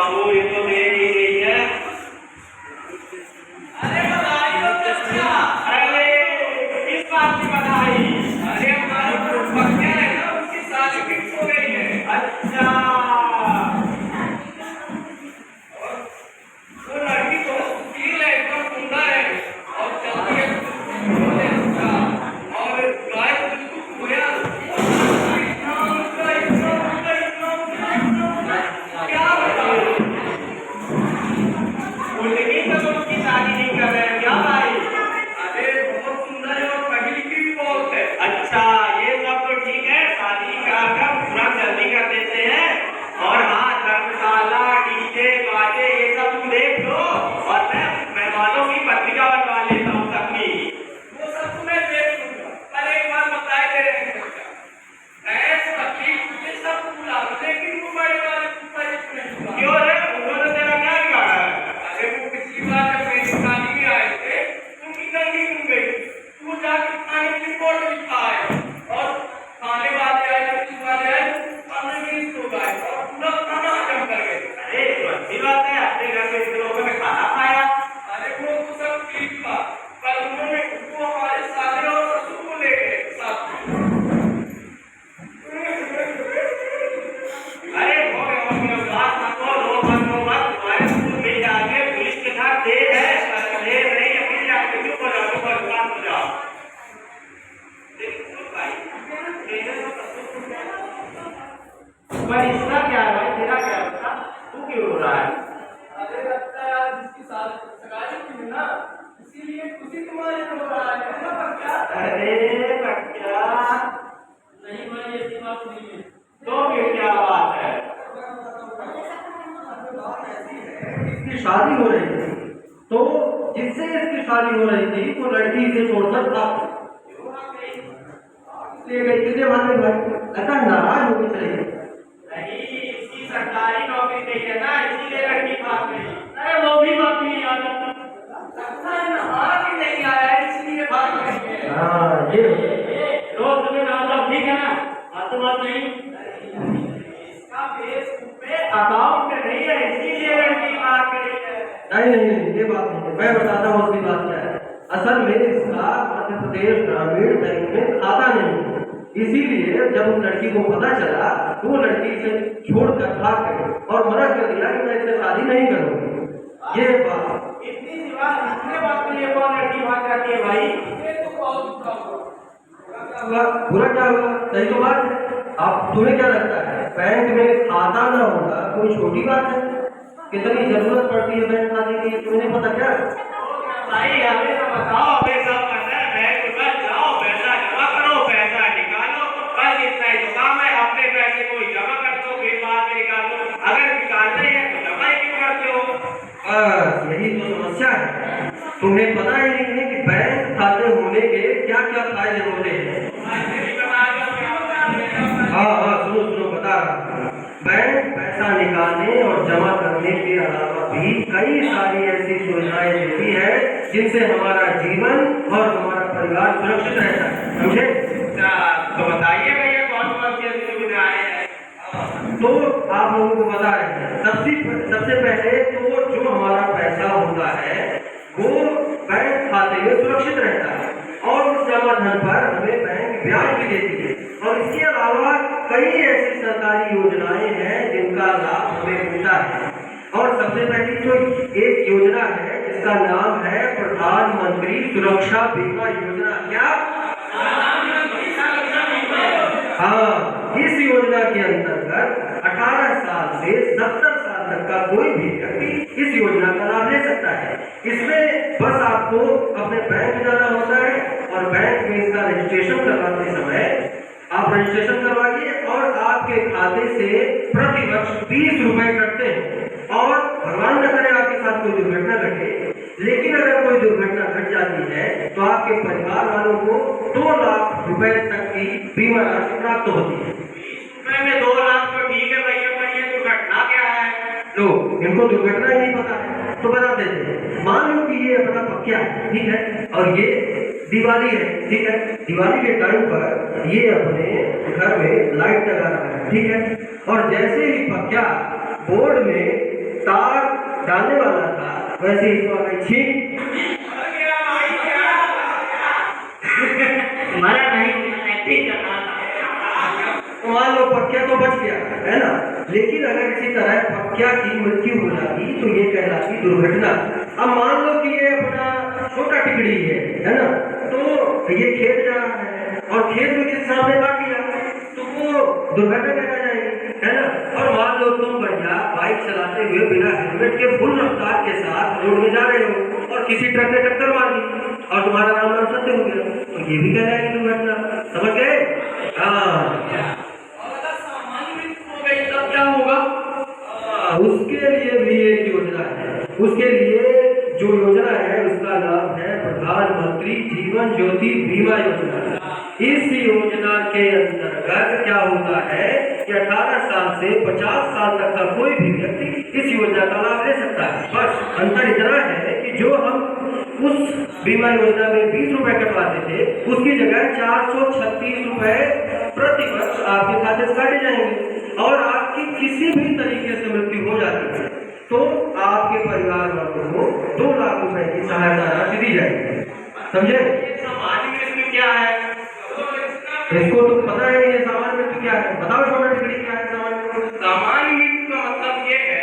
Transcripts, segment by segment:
बाबू ये तो दे ही गई है। अरे बधाई हो चाचा। अरे किस बात की बधाई? अरे हमारे पक्का है ना, उसकी शादी फिक्स हो गई है। अच्छा वो लड़की तो सुशील है, एकदम सुंदर है और चलती है बोले अच्छा, और गाय बिल्कुल खोया क्या बताऊं। उनकी तो उसकी शादी नहीं कर रहे हैं क्या भाई? अरे बहुत सुंदर है और पढ़ी लिखी भी बहुत है। अच्छा ये सब तो ठीक है, शादी का पूरा जल्दी कर देते हैं। और हाँ धर्मशाला डीजे बाजे ये सब तुम देख लो और मैं मेहमानों की पत्रिका बनवा लेता हूँ सबकी। वो सब तुम्हें देख लूंगा, पर एक बात बताए दे रहे हैं चाचा, भैंस बकरी ये सब बुला लो, लेकिन वो बड़े वाले कुत्ता इसको नहीं बुला। क्यों रे उन्होंने तेरा क्या बिगाड़ा है? अरे वो पिछली बार जब मेरी शादी में आए थे, उनकी गंदी घूम गई, वो जाके खाने की रिपोर्ट लिखा है और खाने वाले आए, पुलिस वाले आए, 15 मिनट हो गए और पूरा खाना हजम कर गए। अरे तो अच्छी बात है, अपने घर में इतने लोगों ने खाना खाया। अरे वो तो सब ठीक था, पर उन्होंने वो हमारे साले और ससुर को ले गए साथ में। अरे हो गए बात मत करो, रो मत तुम्हारे स्कूल में जाके पुलिस के साथ देर है, देर नहीं अपनी जाके चुप हो जाओ, बात हो जाओ। देखो भाई पर इसका क्या है भाई, तेरा क्या होता? तू क्यों रो रहा है? अरे लगता है आज जिसकी सगाई थी ना, इसीलिए खुशी तुम्हारे हो रहा है ना बच्चा। अरे बच्चा नहीं भाई ऐसी बात नहीं है। तो फिर क्या बात है? इसकी शादी हो रही थी तो जिससे इसकी शादी हो रही थी वो लड़की इसे छोड़कर भाग गई। कितने भाग गई भाई? ऐसा नाराज होकर चले गए। नहीं इसकी सरकारी नौकरी नहीं है ना, इसीलिए लड़की भाग गई। अरे वो भी बात नहीं याद आता, लगता है नहा भी नहीं आया है इसलिए भाग गई है। हाँ ये रोज तुम्हें नाम सब ठीक है ना? बात नहीं इसका फेसबुक पे अकाउंट में नहीं है, इसीलिए लड़की भाग गई है। नहीं ये बात नहीं है। मैं बताता हूँ उसकी बात क्या है। असल में इसका मध्य प्रदेश ग्रामीण बैंक में खाता नहीं है, इसीलिए जब उस लड़की को पता चला तो वो लड़की इसे छोड़कर भाग गई और मना कर दिया कि मैं इससे शादी नहीं करूंगी। ये बात इतनी सी बात, इतने बात के लिए कौन लड़की भाग जाती है भाई? ये तो बहुत बुरा हुआ। बुरा क्या हुआ? सही तो बात है। अब तुम्हें क्या लगता है बैंक में खाता ना होगा कोई छोटी बात है? कितनी जरूरत पड़ती है बैंक खाते की, तुम्हें नहीं पता क्या? भाई हमें तो बताओ, हमें सब पता है। बैंक में जाओ, पैसा जमा करो, पैसा निकालो, बस इतना ही तो काम है। अपने पैसे को जमा कर दो, फिर बाद में निकाल दो। अगर निकालना ही है तो जमा ही क्यों करते हो? यही तो समस्या है। तुम्हें पता ही नहीं है कि बैंक खाते होने के क्या क्या फायदे होते हैं। हाँ सुनो बता रहा हूँ। बैंक पैसा निकालने और जमा करने के अलावा भी कई सारी ऐसी सुविधाएं देती है जिनसे हमारा जीवन और हमारा परिवार सुरक्षित रहता है, समझे? तो बताइए भैया कौन कौन सी ऐसी सुविधाएं हैं? तो आप लोगों को बता रहे हैं। सबसे पहले तो जो हमारा पैसा होता है वो बैंक खाते में सुरक्षित रहता है और उस जमा धन पर हमें बैंक ब्याज भी देती है। और इसके अलावा कई ऐसी सरकारी योजनाएं हैं जिनका लाभ हमें मिलता है। और सबसे पहली तो एक योजना है जिसका नाम है प्रधानमंत्री सुरक्षा बीमा योजना। क्या? हाँ, इस योजना के अंतर्गत 18 साल से 70 साल तक का कोई भी व्यक्ति इस योजना का लाभ ले सकता है। इसमें बस आपको अपने बैंक जाना होता है और बैंक में इसका रजिस्ट्रेशन करवाते समय आप रजिस्ट्रेशन करवाइए और आपके खाते से प्रतिवर्ष 20 रुपए कटते हैं। और भगवान न करे आपके साथ कोई दुर्घटना घटे, लेकिन अगर कोई दुर्घटना घट जाती है तो आपके परिवार वालों को 2 लाख रुपए तक की बीमा राशि प्राप्त होती है। 20 में 2 लाख तो ठीक है भैया, पर ये दुर्घटना क्या है? तो इनको दुर्घटना ही नहीं पता है तो बता देते हैं। मान लो कि ये अपना पक्या है, ठीक है, और ये दिवाली है, ठीक है। दिवाली के टाइम पर ये अपने घर में लाइट लगा रहा है, ठीक है। और जैसे ही पक्या बोर्ड में तार डालने वाला था, वैसे इसको अगर छीन मरा नहीं, एक्टिंग करना था। मान लो पक्या तो बच गया, है ना। लेकिन अगर इसी तरह पक्या की मृत्यु हो जाती तो ये कहलाती दुर्घटना। अब मान लो कि ये अपना छोटा टिकड़ी है ना, तो ये खेत जा रहा है और खेत में किसी सामने काट दिया तो वो दुर्घटना कहला जाएगी, है ना। और मान लो तुम बढ़िया बाइक चलाते हुए बिना हेलमेट के फुल रफ्तार के साथ रोड में जा रहे हो और किसी ट्रक ने टक्कर मार दी और तुम्हारा नाम नाम सत्य हो गया, तो ये भी कहलाएगी दुर्घटना। समझ गए? हाँ। और अगर सामान्य मृत्यु हो गई तब क्या होगा? उसके लिए भी एक योजना है। उसके लिए जो योजना है उसका नाम है प्रधानमंत्री जीवन ज्योति बीमा योजना। इस योजना के अंतर्गत क्या होता है कि 18 साल से 50 साल तक का कोई भी व्यक्ति इस योजना का लाभ ले सकता है। बस अंतर इतना है कि जो हम उस बीमा योजना में 20 रुपए कटवाते थे, उसकी जगह 436 रुपए प्रति वर्ष आपके खाते से काटे जाएंगे। और आपकी किसी भी तरीके से मृत्यु हो जाती है तो आपके परिवार वालों को 2 लाख रुपए की सहायता राशि दी जाएगी। समझे? सामान्य मृत्यु क्या है? इसको तो पता है ये सामान्य मृत्यु क्या है? बताओ छोटा टिकड़ी क्या है सामान्य मृत्यु? सामान्य मृत्यु का मतलब ये है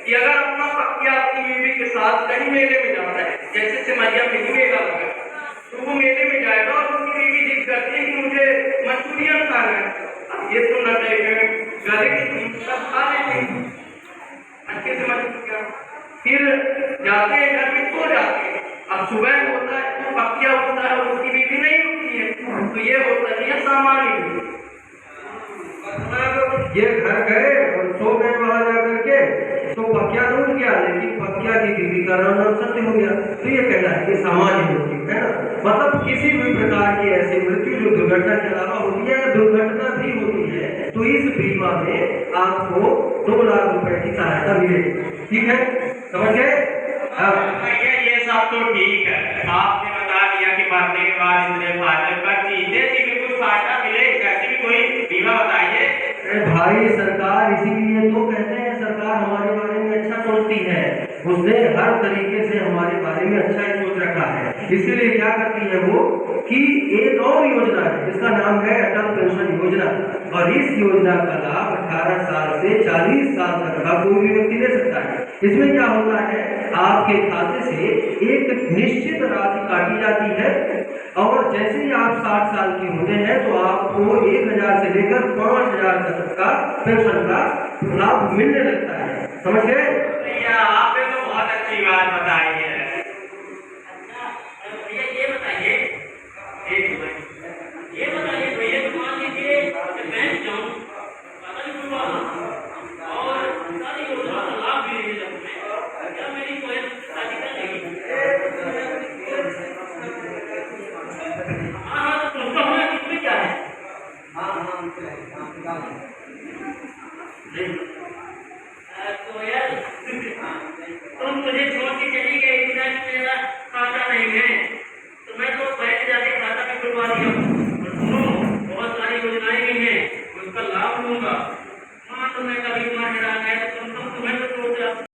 कि अगर अपना पक्या अपनी बीवी के साथ कहीं मेले में जाता है, जैसे सिमरिया में मेला लगा, तो वो मेले में जाएगा और उसकी बीवी जिद करती है कि मुझे मंचूरियन खाना है। अब ये तो न गले की सब खा लेते हैं, अच्छे से मंचूरियन, फिर जाते हैं घर में सो जाते हैं। अब सुबह होता है तो पक्या होता है और उसकी बीवी नहीं होती है, तो ये होता है सामान्य मृत्यु। ये घर गए और सो गए वहां जाकर के, तो पक्या तो उठ गया लेकिन पक्या की बीवी का नाम नाम सत्य हो गया, तो ये कहना है कि सामान्य मृत्यु, है ना। मतलब किसी भी प्रकार की ऐसी मृत्यु जो दुर्घटना के अलावा होती है या दुर्घटना भी होती है, तो इस बीमा में आपको 2 लाख रुपए की सहायता मिलेगी। ठीक है, समझ गए? भैया ये सब तो ठीक है, आपने बता दिया कि मरने के बाद इतने फायदे, पर जीने की भी कुछ फायदा मिले, ऐसी भी कोई बीमा बताइए। भाई सरकार इसीलिए तो कहते हैं, सरकार हमारे बारे में अच्छा सोचती है, उसने हर तरीके से हमारे बारे में अच्छा ही सोच रखा है। इसीलिए क्या करती है वो कि एक और योजना है जिसका नाम है अटल पेंशन योजना, और इस योजना का लाभ 18 साल से 40 साल तक का कोई भी व्यक्ति ले सकता है। इसमें क्या होता है, आपके खाते से एक निश्चित राशि काटी जाती है और जैसे ही आप 60 साल के होते हैं तो आपको 1000 से लेकर 5000 तक का पेंशन का लाभ मिलने लगता है। समझ गए? भैया आपने तो बहुत अच्छी बात बताई है।